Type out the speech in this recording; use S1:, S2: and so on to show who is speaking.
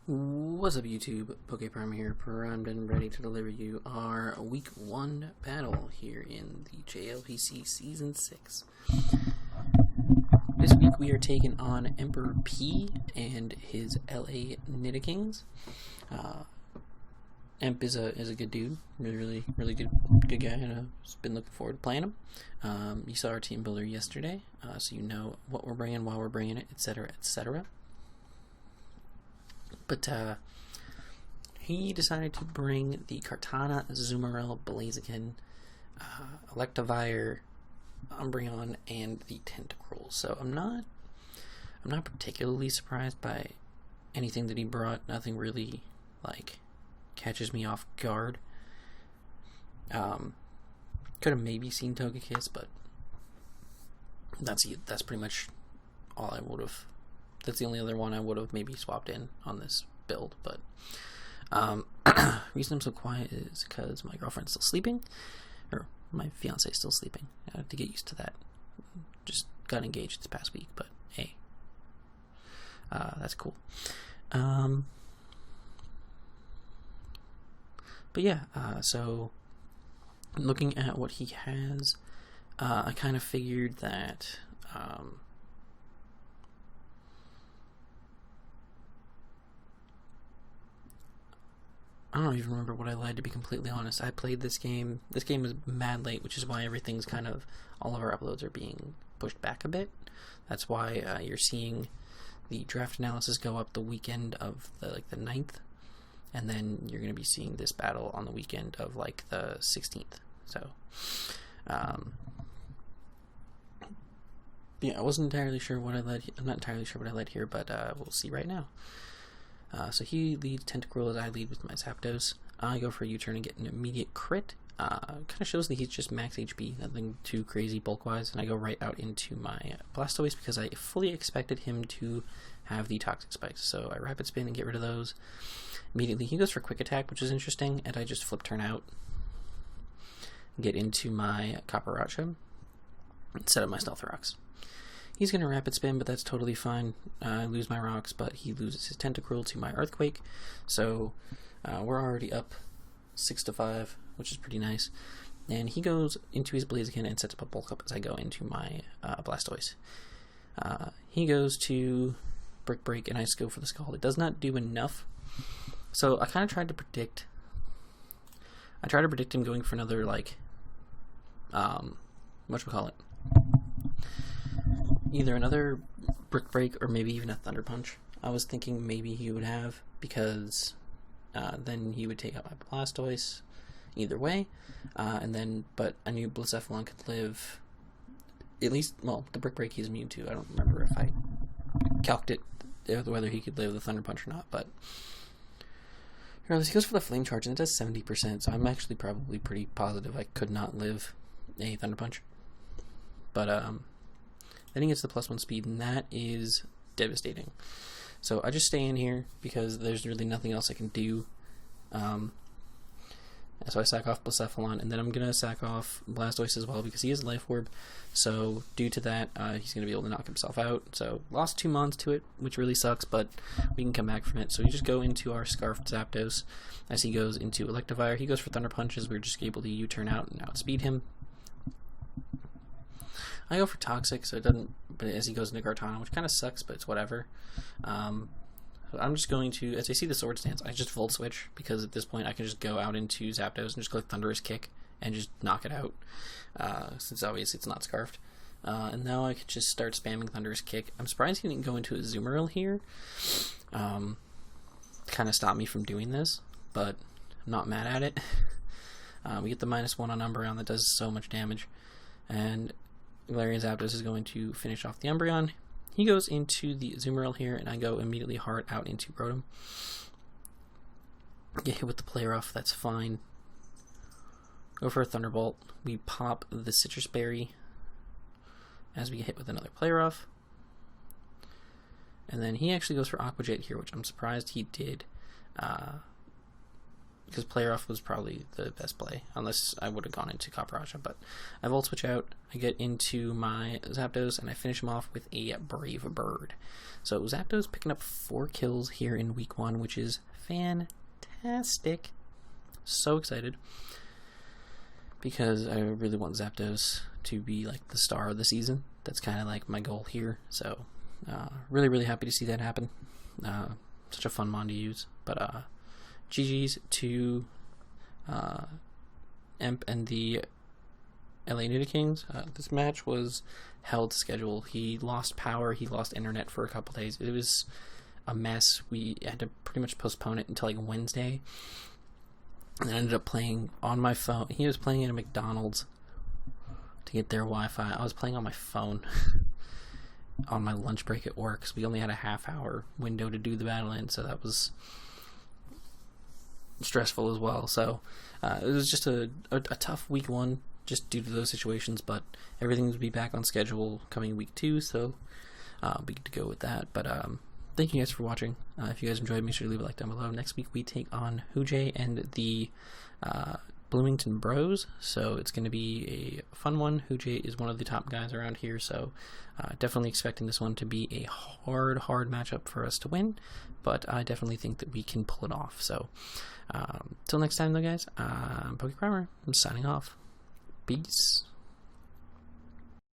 S1: What's up YouTube, PokePrimer here, primed and ready to deliver you our week 1 battle here in the JLPC Season 6. This week we are taking on EmperorP and his LA Nidokings. Emp is a good dude, really good guy, and I've been looking forward to playing him. You saw our team builder yesterday, so you know what we're bringing, why we're bringing it, etc, etc. But he decided to bring the Kartana, Azumarill, Blaziken, Electivire, Umbreon, and the Tentacruel. So I'm not particularly surprised by anything that he brought. Nothing really like catches me off guard. Could have maybe seen Togekiss, but that's pretty much all I would have. That's the only other one I would have maybe swapped in on this build, but reason I'm so quiet is because my girlfriend's still sleeping, or my fiance is still sleeping. I have to get used to that. Just got engaged this past week, but hey, that's cool. But yeah, so looking at what he has, I kind of figured that I don't even remember what I led, to be completely honest. I played this game. This game was mad late, which is why everything's kind of, all of our uploads are being pushed back a bit. That's why you're seeing the draft analysis go up the weekend of the 9th, and then you're going to be seeing this battle on the weekend of like the 16th. So, yeah, I wasn't entirely sure what I led. I'm not entirely sure what I led here, but we'll see right now. So he leads Tentacruel as I lead with my Zapdos. I go for a U-turn and get an immediate crit. Kind of shows that he's just max HP, nothing too crazy bulk-wise, and I go right out into my Blastoise because I fully expected him to have the Toxic Spikes. So I Rapid Spin and get rid of those. Immediately he goes for Quick Attack, which is interesting, and I just flip turn out, get into my Caparocha instead of my Stealth Rocks. He's going to Rapid Spin, but that's totally fine. I lose my rocks, but he loses his Tentacruel to my Earthquake. So we're already up 6-5, which is pretty nice. And he goes into his Blaziken and sets up a Bulk Up as I go into my Blastoise. He goes to Brick Break, and I just go for the Scald. It does not do enough. So I kind of tried to predict. I tried to predict him going for another, like, whatchamacallit? Either another Brick Break or maybe even a Thunder Punch. I was thinking maybe he would have, because then he would take out my Blastoise either way, but I knew Blacephalon could live at least, well, the Brick Break he's immune to. I don't remember if I calced it whether he could live the Thunder Punch or not, but regardless, he goes for the Flame Charge and it does 70%, so I'm actually probably pretty positive I could not live a Thunder Punch. But then he gets the +1 speed, and that is devastating. So I just stay in here because there's really nothing else I can do. So I sack off Blacephalon, and then I'm going to sack off Blastoise as well because he has Life Orb. So due to that, he's going to be able to knock himself out. So lost 2 mons to it, which really sucks, but we can come back from it. So we just go into our Scarfed Zapdos as he goes into Electivire. He goes for Thunder Punches. We're just able to U-turn out and outspeed him. I go for Toxic, so it doesn't, but as he goes into Kartana, which kind of sucks, but it's whatever. So I'm just going to, as I see the Sword Stance, I just Volt Switch, because at this point I can just go out into Zapdos and just click Thunderous Kick and just knock it out, since obviously it's not Scarfed. And now I could just start spamming Thunderous Kick. I'm surprised he didn't go into Azumarill here. Kind of stopped me from doing this, but I'm not mad at it. We get the -1 on Umbreon that does so much damage, and Galarian Zapdos is going to finish off the Umbreon. He goes into the Azumarill here, and I go immediately hard out into Rotom. Get hit with the Play Rough, that's fine. Go for a Thunderbolt. We pop the Citrus Berry as we get hit with another Play Rough. And then he actually goes for Aqua Jet here, which I'm surprised he did. because player off was probably the best play, unless I would have gone into Copperajah. But I Volt Switch out, I get into my Zapdos, and I finish him off with a Brave Bird. So Zapdos picking up 4 kills here in week 1, which is fantastic. So excited, because I really want Zapdos to be like the star of the season. That's kind of like my goal here. So really, really happy to see that happen. Such a fun mon to use. But GG's to Emp and the LA Nidokings. This match was held to schedule. He lost power, he lost internet for a couple days. It was a mess. We had to pretty much postpone it until like Wednesday. And I ended up playing on my phone. He was playing at a McDonald's to get their Wi-Fi. I was playing on my phone on my lunch break at work, because we only had a half-hour window to do the battle in, so that was stressful as well. So it was just a tough week 1 just due to those situations, but everything will be back on schedule coming week 2, so be good to go with that. But thank you guys for watching. If you guys enjoyed, make sure to leave a like down below. Next week we take on Hoojay and the Bloomington Bros, so it's going to be a fun one. Hoojay is one of the top guys around here, so definitely expecting this one to be a hard matchup for us to win, but I definitely think that we can pull it off. So till next time though, guys, I'm PokePrimer. I'm signing off. Peace.